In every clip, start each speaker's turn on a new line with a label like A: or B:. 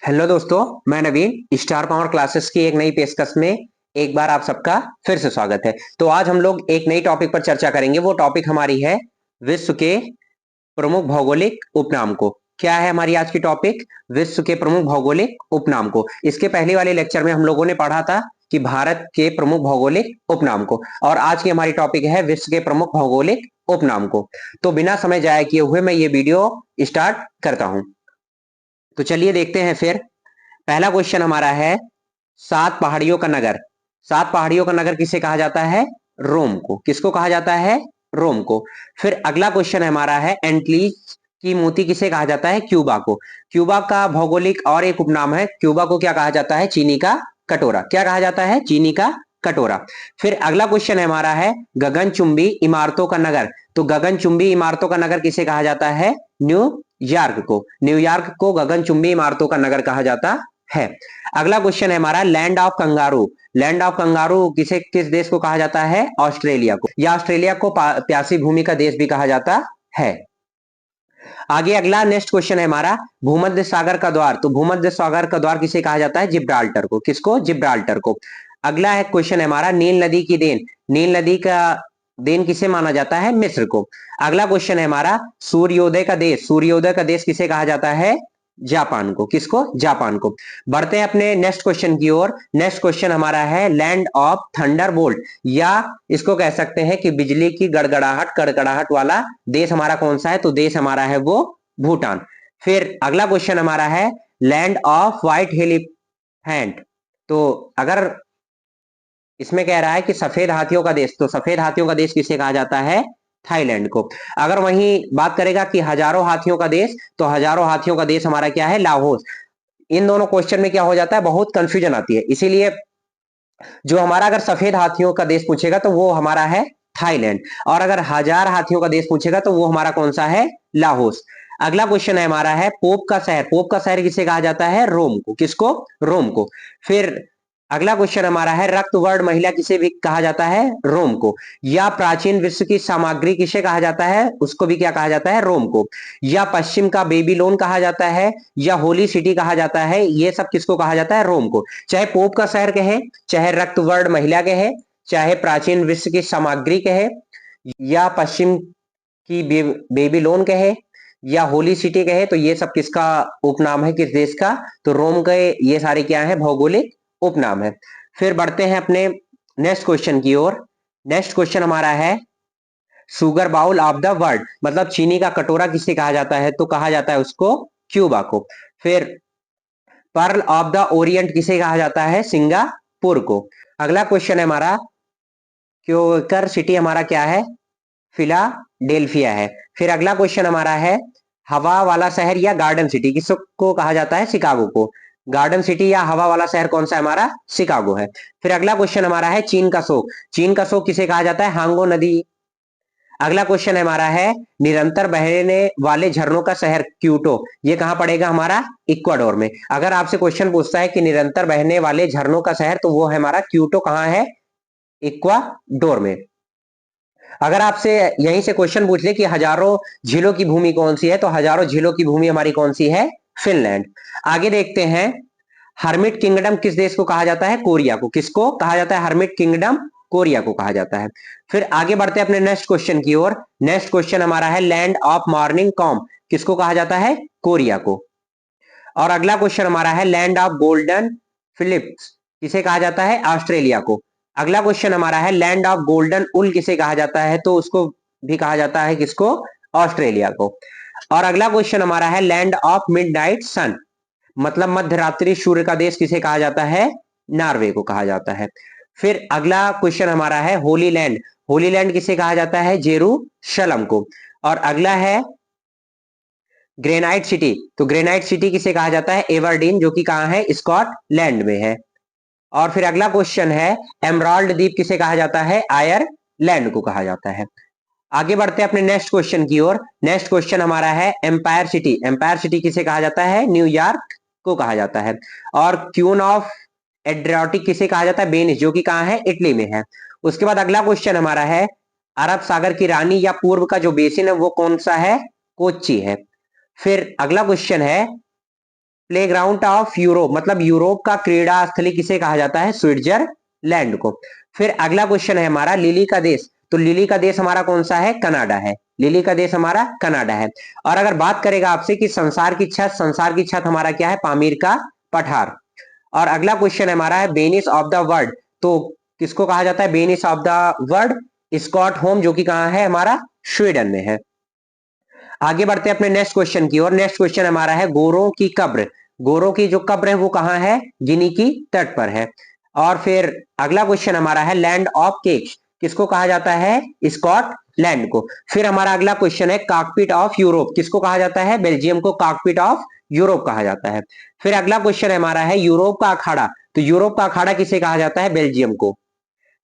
A: Hello दोस्तों, मैं नवीन star power classes की एक नई पेशकश में एक बार आप सबका फिर से स्वागत है। तो आज हम लोग एक नई टॉपिक पर चर्चा करेंगे। वो टॉपिक हमारी है विश्व के प्रमुख भौगोलिक उपनाम को। क्या है हमारी आज की टॉपिक? विश्व के प्रमुख भौगोलिक उपनाम को। इसके पहले वाले लेक्चर में हम लोगों ने पढ़ा था कि भारत के प्रमुख भौगोलिक उपनाम को, और आज की हमारी टॉपिक है विश्व के प्रमुख भौगोलिक उपनाम को। तो बिना समय जाया किए हुए मैं ये वीडियो स्टार्ट करता हूं। तो चलिए देखते हैं फिर। पहला क्वेश्चन हमारा है सात पहाड़ियों का नगर। सात पहाड़ियों का नगर किसे कहा जाता है? रोम को। किसको कहा जाता है? रोम को। फिर अगला क्वेश्चन हमारा है एंटलीज की मोती किसे कहा जाता है? क्यूबा को। क्यूबा का भौगोलिक और एक उपनाम है। क्यूबा को क्या कहा जाता है? चीनी का कटोरा। क्या कहा जाता है? चीनी का कटोरा। फिर अगला क्वेश्चन हमारा है गगनचुंबी इमारतों का नगर। तो गगनचुंबी इमारतों का नगर किसे कहा जाता है? न्यूयॉर्क को। न्यूयॉर्क को गगनचुंबी इमारतों का नगर कहा जाता है। अगला क्वेश्चन है हमारा land of kangaroo. Land of kangaroo किसे किस देश को कहा जाता है? ऑस्ट्रेलिया को। या ऑस्ट्रेलिया को प्यासी भूमि का देश भी कहा जाता है। आगे अगला नेक्स्ट क्वेश्चन है हमारा भूमध्य सागर का द्वार। तो भूमध्य सागर का द्वार किसे कहा जाता है? जिब्राल्टर को। किसको? जिब्राल्टर को। अगला है क्वेश्चन है हमारा नील नदी की देन। नील नदी का देन किसे माना जाता है? मिस्र को। अगला क्वेश्चन है हमारा सूर्योदय का देश। सूर्योदय का देश किसे कहा जाता है? जापान को। किसको? जापान को। बढ़ते हैं अपने नेक्स्ट क्वेश्चन की ओर। नेक्स्ट क्वेश्चन हमारा है लैंड ऑफ थंडरबोल्ट, या इसको कह सकते हैं कि बिजली की गड़गड़ाहट कड़कड़ाहट वाला देश हमारा कौन सा है? तो देश हमारा है वो भूटान। फिर अगला क्वेश्चन हमारा है लैंड ऑफ व्हाइट एलिफेंट। तो अगर इसमें कह रहा है कि सफेद हाथियों का देश, तो सफेद हाथियों का देश किसे कहा जाता है? थाईलैंड को। अगर वहीं बात करेगा कि हजारों हाथियों का देश, तो हजारों हाथियों का देश हमारा क्या है? लाहौस। इन दोनों क्वेश्चन में क्या हो जाता है? बहुत कंफ्यूजन आती है। इसीलिए जो हमारा अगर सफेद हाथियों का देश पूछेगा तो वो हमारा है थाईलैंड, और अगर हजार हाथियों का देश पूछेगा तो वो हमारा कौन सा है? लाहौस। अगला क्वेश्चन है हमारा है पोप का शहर। पोप का शहर किसे कहा जाता है? रोम को। किसको? रोम को। फिर अगला क्वेश्चन हमारा है रक्तवर्ण महिला किसे भी कहा जाता है? रोम को। या प्राचीन विश्व की सामग्री किसे कहा जाता है? उसको भी क्या कहा जाता है? रोम को। या पश्चिम का बेबीलोन कहा जाता है, या होली सिटी कहा जाता है, ये सब किसको कहा जाता है? रोम को। चाहे पोप का शहर कहे, चाहे रक्तवर्ण महिला कहे, चाहे प्राचीन विश्व की सामग्री कहे, या पश्चिम की बेबीलोन कहे, या होली सिटी कहे, तो ये सब किसका उपनाम है? किस देश का? तो रोम के। ये सारे क्या है? भौगोलिक उपनाम है। फिर बढ़ते हैं अपने नेक्स्ट क्वेश्चन की ओर। नेक्स्ट क्वेश्चन हमारा है sugar bowl of the world, मतलब चीनी का कटोरा किसे कहा जाता है? तो कहा जाता है उसको क्यूबा को। फिर पर्ल ऑफ द ओरिएंट किसे कहा जाता है? सिंगापुर को। अगला क्वेश्चन है हमारा क्योकर सिटी हमारा क्या है? फिलाडेल्फिया है। फिर अगला क्वेश्चन हमारा है हवा वाला शहर या गार्डन सिटी किसको कहा जाता है? शिकागो को। गार्डन सिटी या हवा वाला शहर कौन सा है हमारा? शिकागो है। फिर अगला क्वेश्चन हमारा है चीन का शोक। चीन का शोक किसे कहा जाता है? हांगो नदी। अगला क्वेश्चन हमारा है निरंतर बहने वाले झरनों का शहर क्यूटो। ये कहां पड़ेगा हमारा? इक्वाडोर में। अगर आपसे क्वेश्चन पूछता है कि निरंतर बहने वाले झरनों का शहर, तो वो है हमारा क्यूटो। कहां है? इक्वाडोर में। अगर आपसे यहीं से क्वेश्चन पूछ ले कि हजारों झीलों की भूमि कौन सी है, तो हजारों झीलों की भूमि हमारी कौन सी है? फिनलैंड। आगे देखते हैं हर्मिट किंगडम किस देश को कहा जाता है? कोरिया को। किसको कहा जाता है? हर्मिट किंगडम कोरिया को कहा जाता है। फिर आगे बढ़ते हैं अपने नेक्स्ट क्वेश्चन की ओर। नेक्स्ट क्वेश्चन हमारा है लैंड ऑफ मॉर्निंग कॉम किसको कहा जाता है? कोरिया को। और अगला क्वेश्चन हमारा है लैंड ऑफ गोल्डन फिलिप्स किसे कहा जाता है? ऑस्ट्रेलिया को। अगला क्वेश्चन हमारा है लैंड ऑफ गोल्डन उल किसे कहा जाता है? तो उसको भी कहा जाता है किसको? ऑस्ट्रेलिया को। और अगला क्वेश्चन हमारा है लैंड ऑफ मिडनाइट सन, मतलब मध्यरात्रि सूर्य का देश किसे कहा जाता है? नॉर्वे को कहा जाता है। फिर अगला क्वेश्चन हमारा है होली लैंड। होली लैंड किसे कहा जाता है? जेरूशलम को। और अगला है ग्रेनाइट सिटी। तो ग्रेनाइट सिटी किसे कहा जाता है? एवर्डीन, जो कि कहां है? स्कॉटलैंड में है। और फिर अगला क्वेश्चन है एमराल्ड द्वीप किसे कहा जाता है? आयरलैंड को कहा जाता है। आगे बढ़ते हैं अपने नेक्स्ट क्वेश्चन की ओर। नेक्स्ट क्वेश्चन हमारा है एम्पायर सिटी। एम्पायर सिटी किसे कहा जाता है? न्यूयॉर्क को कहा जाता है। और क्यून ऑफ एड्रियाटिक किसे कहा जाता है? वेनिस, जो कि कहां है? इटली में है। उसके बाद अगला क्वेश्चन हमारा है अरब सागर की रानी या पूर्व का जो बेसिन है वो कौन सा है? कोच्चि है। फिर अगला क्वेश्चन है प्लेग्राउंड ऑफ यूरोप, मतलब यूरोप का क्रीड़ा स्थली किसे कहा जाता है? स्विट्जरलैंड को। फिर अगला क्वेश्चन है हमारा लिली का देश, तो लिली का देश हमारा कौन सा है? कनाडा है। लिली का देश हमारा कनाडा है। और अगर बात करेगा आपसे कि संसार की छत, संसार की छत हमारा क्या है? पामीर का पठार। और अगला क्वेश्चन है हमारा है वेनिस ऑफ द वर्ल्ड, तो किसको कहा जाता है Venice of the world? Stockholm, जो कि कहां है? हमारा स्वीडन में है। आगे बढ़ते हैं अपने नेक्स्ट क्वेश्चन की ओर। नेक्स्ट क्वेश्चन हमारा है गोरों की कब्र, गोरों की जो कब्र है वो कहां है? गिनी की तट पर है। और फिर अगला क्वेश्चन हमारा है लैंड ऑफ केक्स, किसको कहा जाता है? स्कॉटलैंड को। फिर हमारा अगला क्वेश्चन है कॉकपिट ऑफ यूरोप, किसको कहा जाता है? बेल्जियम को कॉकपिट ऑफ यूरोप कहा जाता है। फिर अगला क्वेश्चन हमारा है यूरोप का अखाड़ा, तो यूरोप का अखाड़ा किसे कहा जाता है? बेल्जियम को।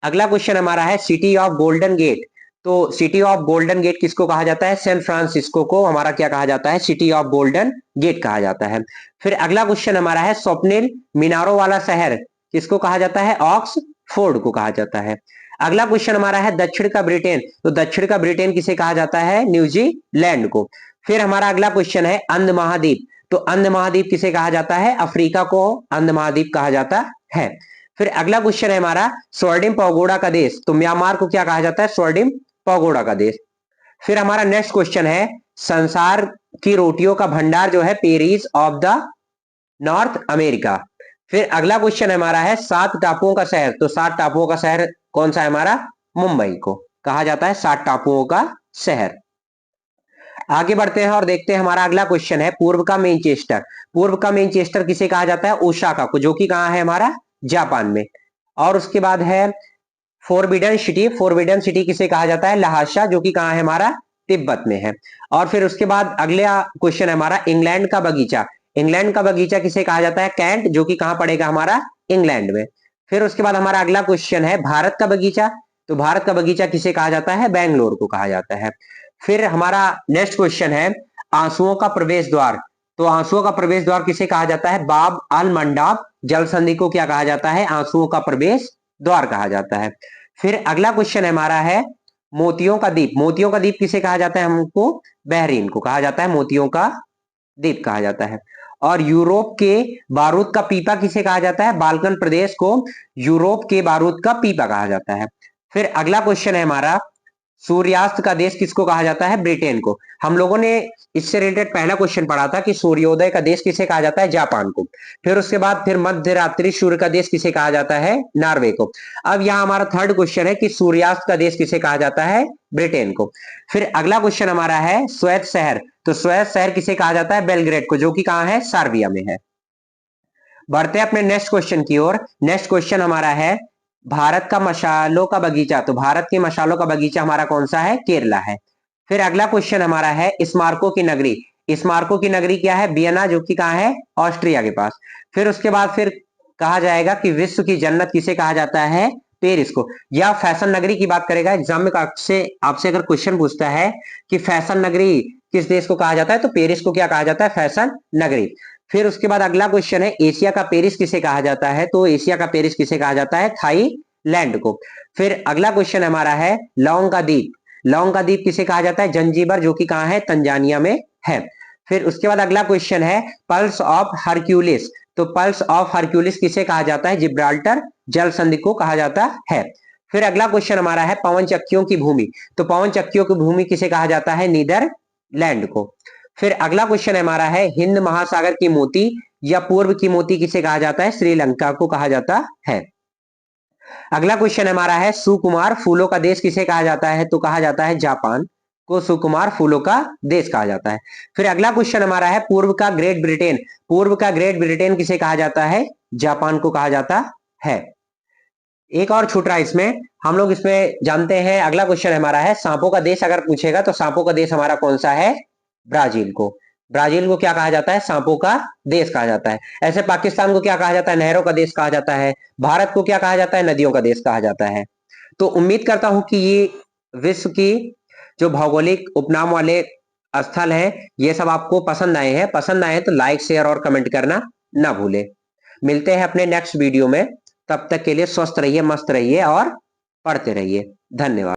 A: अगला क्वेश्चन हमारा है सिटी ऑफ गोल्डन गेट, तो सिटी ऑफ गोल्डन गेट किसको कहा जाता है? सैन फ्रांसिस्को को हमारा क्या कहा जाता है? सिटी ऑफ गोल्डन गेट कहा जाता है। फिर अगला क्वेश्चन हमारा है स्वप्निल मीनारों वाला शहर, किसको कहा जाता है? ऑक्सफोर्ड को कहा जाता है। अगला क्वेश्चन हमारा है दक्षिण का ब्रिटेन, तो दक्षिण का ब्रिटेन किसे कहा जाता है? न्यूजीलैंड को। फिर हमारा अगला क्वेश्चन है अंध महाद्वीप, तो अंध महाद्वीप किसे कहा जाता है? अफ्रीका को अंध महाद्वीप कहा जाता है। फिर अगला क्वेश्चन है हमारा स्वर्णिम पगोड़ा का देश, तो म्यांमार को क्या कहा जाता है? स्वर्णिम पगोड़ा का देश। फिर हमारा नेक्स्ट क्वेश्चन है संसार की रोटियों का भंडार जो है Paris of the north America. फिर अगला क्वेश्चन हमारा है 7 टापुओं का शहर, तो 7 टापुओं का शहर कौन सा है हमारा? मुंबई को कहा जाता है 7 टापुओं का शहर। आगे बढ़ते हैं और देखते हैं हमारा अगला क्वेश्चन है पूर्व का मैनचेस्टर, पूर्व का मैनचेस्टर किसे कहा जाता है? ओसाका को, जो कि कहां है हमारा? जापान में। और उसके बाद है फोरबिडन सिटी, फोरबिडन सिटी किसे कहा जाता है? लहाशा, जो कि कहां है हमारा? तिब्बत में है। और फिर उसके बाद अगला क्वेश्चन है हमारा इंग्लैंड का बगीचा, इंग्लैंड का बगीचा किसे कहा जाता है? कैंट, जो कि कहां पड़ेगा हमारा? इंग्लैंड में। फिर उसके बाद हमारा अगला क्वेश्चन है भारत का बगीचा, तो भारत का बगीचा किसे कहा जाता है? बैंगलोर को कहा जाता है। फिर हमारा नेक्स्ट क्वेश्चन है आंसुओं का प्रवेश द्वार, तो आंसुओं का प्रवेश द्वार किसे कहा जाता है? बाब अल मंडाब जल संधि को क्या कहा जाता है? आंसुओं का प्रवेश द्वार कहा जाता है। फिर अगला क्वेश्चन हमारा है मोतियों का द्वीप, मोतियों का द्वीप किसे कहा जाता है? हमको बहरीन को कहा जाता है मोतियों का द्वीप कहा जाता है। और यूरोप के बारूद का पीपा किसे कहा जाता है? बाल्कन प्रदेश को यूरोप के बारूद का पीपा कहा जाता है। फिर अगला क्वेश्चन है हमारा सूर्यास्त का देश किसको कहा जाता है? ब्रिटेन को। हम लोगों ने इससे रिलेटेड पहला क्वेश्चन पढ़ा था कि सूर्योदय का देश किसे कहा जाता है? जापान को। फिर उसके बाद फिर मध्य रात्रि सूर्य का देश किसे कहा जाता है? नॉर्वे को। अब यहाँ हमारा थर्ड क्वेश्चन है कि सूर्यास्त का देश किसे कहा जाता है? ब्रिटेन को। फिर अगला क्वेश्चन हमारा है श्वेत शहर, तो श्वेत शहर किसे कहा जाता है? बेलग्रेड को, जो कि कहां है? सर्बिया में है। बढ़ते हैं अपने नेक्स्ट क्वेश्चन की ओर। नेक्स्ट क्वेश्चन हमारा है भारत का मशालों का बगीचा, तो भारत के मशालों का बगीचा हमारा कौन सा है? केरला है। फिर अगला क्वेश्चन हमारा है स्मारकों की नगरी, स्मारकों की नगरी क्या है? वियना, जो कि कहां है? ऑस्ट्रिया के पास। फिर उसके बाद फिर कहा जाएगा कि विश्व की जन्नत किसे कहा जाता है? पेरिस को। या फैशन नगरी की बात करेगा एग्जाम में, आपसे अगर क्वेश्चन पूछता है कि फैशन नगरी किस देश को कहा जाता है, तो पेरिस को क्या कहा जाता है? फैशन नगरी। फिर उसके बाद अगला क्वेश्चन है एशिया का पेरिस किसे कहा जाता है? तो एशिया का पेरिस किसे कहा जाता है? थाईलैंड को। फिर अगला क्वेश्चन हमारा है लौंग का द्वीप, लौंग का द्वीप किसे कहा जाता है? जंजीबर, जो कि कहां है? तंजानिया में है। फिर उसके बाद अगला क्वेश्चन है पल्स ऑफ हरक्यूलिस, तो पल्स ऑफ हरक्यूलिस किसे कहा जाता है? जिब्राल्टर जल संधि को कहा जाता है। फिर अगला क्वेश्चन हमारा है पवन चक्कियों की भूमि, तो पवन चक्कियों की भूमि किसे कहा जाता है? नीदरलैंड को। फिर अगला क्वेश्चन हमारा है हिंद महासागर की मोती या पूर्व की मोती किसे कहा जाता है? श्रीलंका को कहा जाता है। अगला क्वेश्चन हमारा है सुकुमार फूलों का देश किसे कहा जाता है? तो कहा जाता है जापान को सुकुमार फूलों का देश कहा जाता है। फिर अगला क्वेश्चन हमारा है पूर्व का ग्रेट ब्रिटेन, पूर्व का ग्रेट ब्रिटेन किसे कहा जाता है? जापान को कहा जाता है। एक और छूट रहा है इसमें, हम लोग इसमें जानते हैं। अगला क्वेश्चन हमारा है सांपों का देश अगर पूछेगा तो सांपों का देश हमारा कौन सा है? ब्राजील को। ब्राजील को क्या कहा जाता है? सांपों का देश कहा जाता है। ऐसे पाकिस्तान को क्या कहा जाता है? नहरों का देश कहा जाता है। भारत को क्या कहा जाता है? नदियों का देश कहा जाता है। तो उम्मीद करता हूं कि ये विश्व की जो भौगोलिक उपनाम वाले स्थल हैं ये सब आपको पसंद आए हैं। पसंद आए तो लाइक शेयर और कमेंट करना ना भूले। मिलते हैं अपने नेक्स्ट वीडियो में, तब तक के लिए स्वस्थ रहिए, मस्त रहिए और पढ़ते रहिए। धन्यवाद।